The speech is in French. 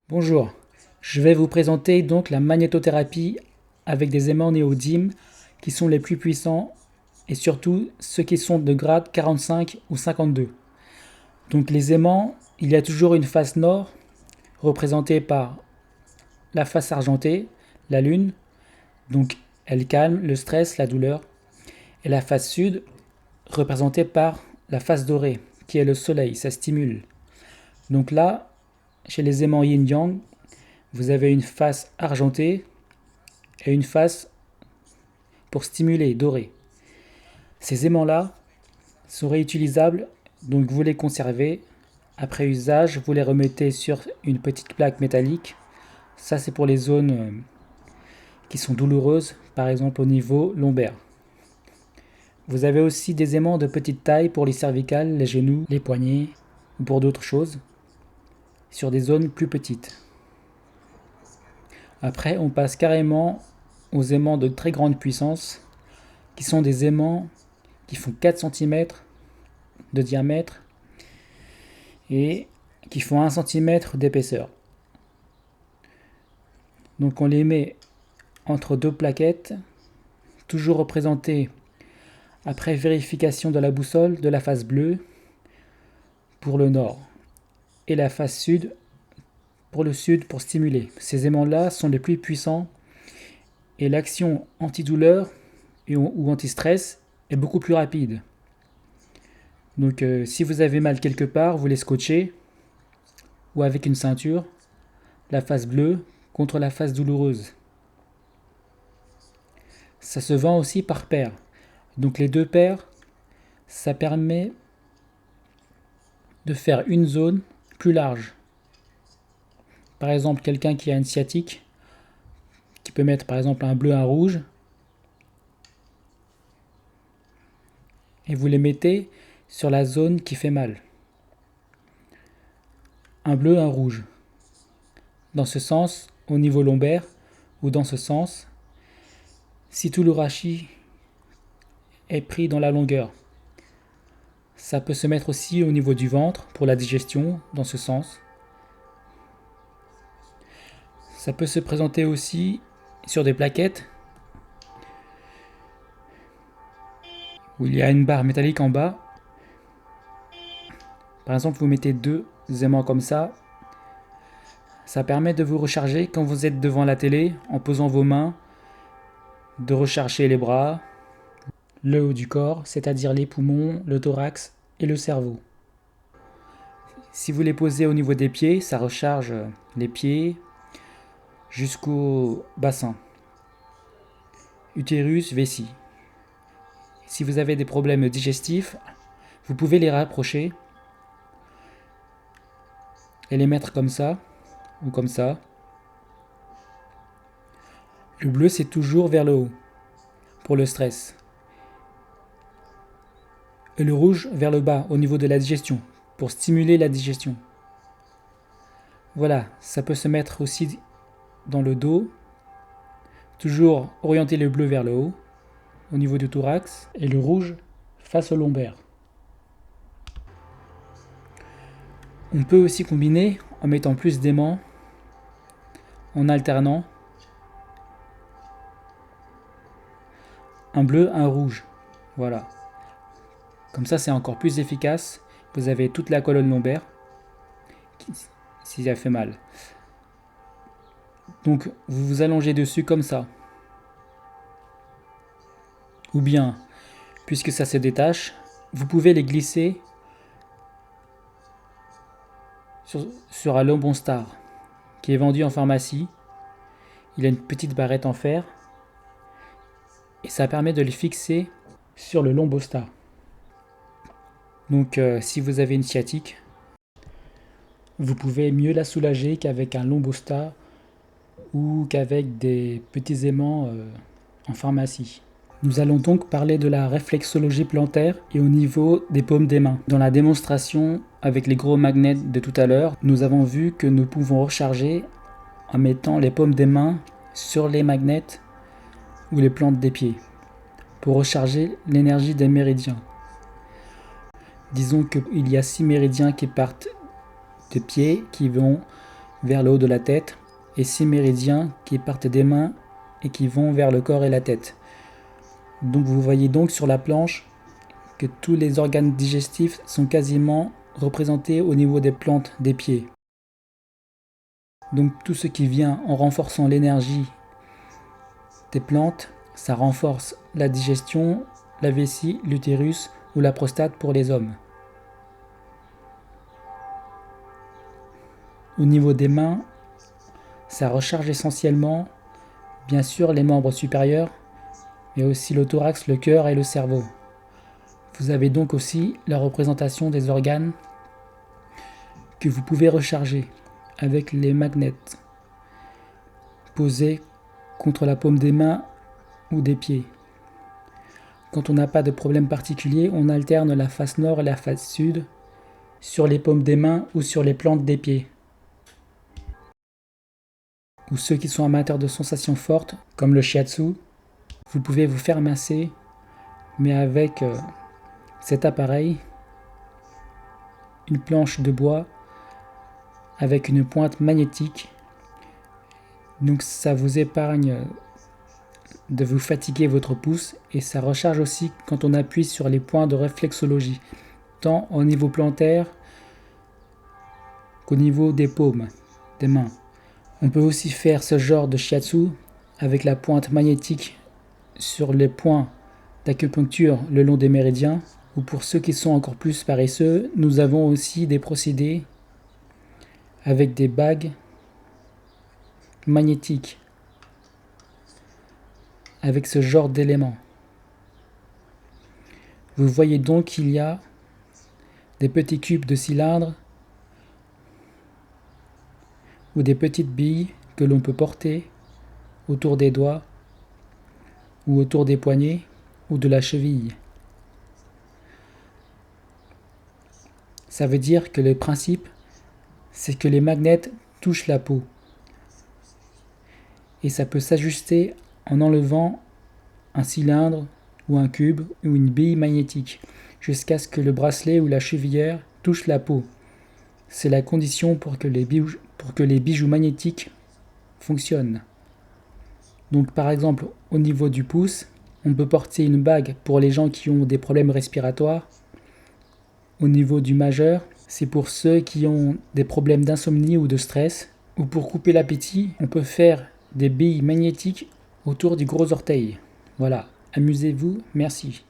Bonjour, je vais vous présenter donc la magnétothérapie avec des aimants néodymes qui sont les plus puissants et surtout ceux qui sont de grade 45 ou 52. Donc les aimants, il y a toujours une face nord représentée par la face argentée, la lune, donc elle calme le stress, la douleur, et la face sud représentée par la face dorée qui est le soleil, ça stimule. Donc là, chez les aimants yin-yang, vous avez une face argentée et une face pour stimuler, dorée. Ces aimants-là sont réutilisables, donc vous les conservez. Après usage, vous les remettez sur une petite plaque métallique. Ça, c'est pour les zones qui sont douloureuses, par exemple au niveau lombaire. Vous avez aussi des aimants de petite taille pour les cervicales, les genoux, les poignets ou pour d'autres choses, sur des zones plus petites. Après, on passe carrément aux aimants de très grande puissance, qui sont des aimants qui font 4 cm de diamètre et qui font 1 cm d'épaisseur. Donc on les met entre deux plaquettes, toujours représentées après vérification de la boussole de la face bleue pour le nord et la face sud pour le sud pour stimuler. Ces aimants-là sont les plus puissants et l'action antidouleur ou anti-stress est beaucoup plus rapide. Donc si vous avez mal quelque part, vous les scotchez ou avec une ceinture, la face bleue contre la face douloureuse. Ça se vend aussi par paire. Donc les deux paires, ça permet de faire une zone plus large. Par exemple, quelqu'un qui a une sciatique, qui peut mettre par exemple un bleu, un rouge, et vous les mettez sur la zone qui fait mal. Un bleu, un rouge. Dans ce sens, au niveau lombaire, ou dans ce sens, si tout le rachis est pris dans la longueur. Ça peut se mettre aussi au niveau du ventre pour la digestion, dans ce sens. Ça peut se présenter aussi sur des plaquettes où il y a une barre métallique en bas. Par exemple, vous mettez deux aimants comme ça. Ça permet de vous recharger quand vous êtes devant la télé en posant vos mains, de recharger les bras, le haut du corps, c'est-à-dire les poumons, le thorax et le cerveau. Si vous les posez au niveau des pieds, ça recharge les pieds jusqu'au bassin, utérus, vessie. Si vous avez des problèmes digestifs, vous pouvez les rapprocher et les mettre comme ça ou comme ça. Le bleu, c'est toujours vers le haut pour le stress. Et le rouge vers le bas au niveau de la digestion pour stimuler la digestion. Voilà, ça peut se mettre aussi dans le dos. Toujours orienter le bleu vers le haut au niveau du thorax et le rouge face au lombaire. On peut aussi combiner en mettant plus d'aimants, en alternant un bleu, un rouge. Voilà. Comme ça, c'est encore plus efficace. Vous avez toute la colonne lombaire si ça fait mal. Donc, vous vous allongez dessus comme ça. Ou bien, puisque ça se détache, vous pouvez les glisser sur un Lombon Star qui est vendu en pharmacie. Il a une petite barrette en fer et ça permet de les fixer sur le Lombostar. Donc si vous avez une sciatique, vous pouvez mieux la soulager qu'avec un Lombostar ou qu'avec des petits aimants en pharmacie. Nous allons donc parler de la réflexologie plantaire et au niveau des paumes des mains. Dans la démonstration avec les gros magnets de tout à l'heure, nous avons vu que nous pouvons recharger en mettant les paumes des mains sur les magnets ou les plantes des pieds pour recharger l'énergie des méridiens. Disons qu'il y a 6 méridiens qui partent des pieds qui vont vers le haut de la tête et 6 méridiens qui partent des mains et qui vont vers le corps et la tête. Donc vous voyez donc sur la planche que tous les organes digestifs sont quasiment représentés au niveau des plantes des pieds. Donc tout ce qui vient en renforçant l'énergie des plantes, ça renforce la digestion, la vessie, l'utérus ou la prostate pour les hommes. Au niveau des mains, ça recharge essentiellement, bien sûr, les membres supérieurs, mais aussi le thorax, le cœur et le cerveau. Vous avez donc aussi la représentation des organes que vous pouvez recharger avec les magnets posés contre la paume des mains ou des pieds. Quand on n'a pas de problème particulier, on alterne la face nord et la face sud sur les paumes des mains ou sur les plantes des pieds. Ou ceux qui sont amateurs de sensations fortes, comme le shiatsu, vous pouvez vous faire masser, mais avec cet appareil, une planche de bois avec une pointe magnétique. Donc ça vous épargne de vous fatiguer votre pouce et ça recharge aussi quand on appuie sur les points de réflexologie, tant au niveau plantaire qu'au niveau des paumes, des mains. On peut aussi faire ce genre de shiatsu avec la pointe magnétique sur les points d'acupuncture le long des méridiens, ou pour ceux qui sont encore plus paresseux, nous avons aussi des procédés avec des bagues magnétiques avec ce genre d'éléments. Vous voyez donc qu'il y a des petits cubes de cylindre ou des petites billes que l'on peut porter autour des doigts ou autour des poignets ou de la cheville. Ça veut dire que le principe, c'est que les magnets touchent la peau. Et ça peut s'ajuster en enlevant un cylindre ou un cube ou une bille magnétique jusqu'à ce que le bracelet ou la chevillère touche la peau. C'est la condition pour que les bijoux magnétiques fonctionnent. Donc par exemple, au niveau du pouce, on peut porter une bague pour les gens qui ont des problèmes respiratoires. Au niveau du majeur, c'est pour ceux qui ont des problèmes d'insomnie ou de stress. Ou pour couper l'appétit, on peut faire des billes magnétiques autour du gros orteil. Voilà, amusez-vous, merci.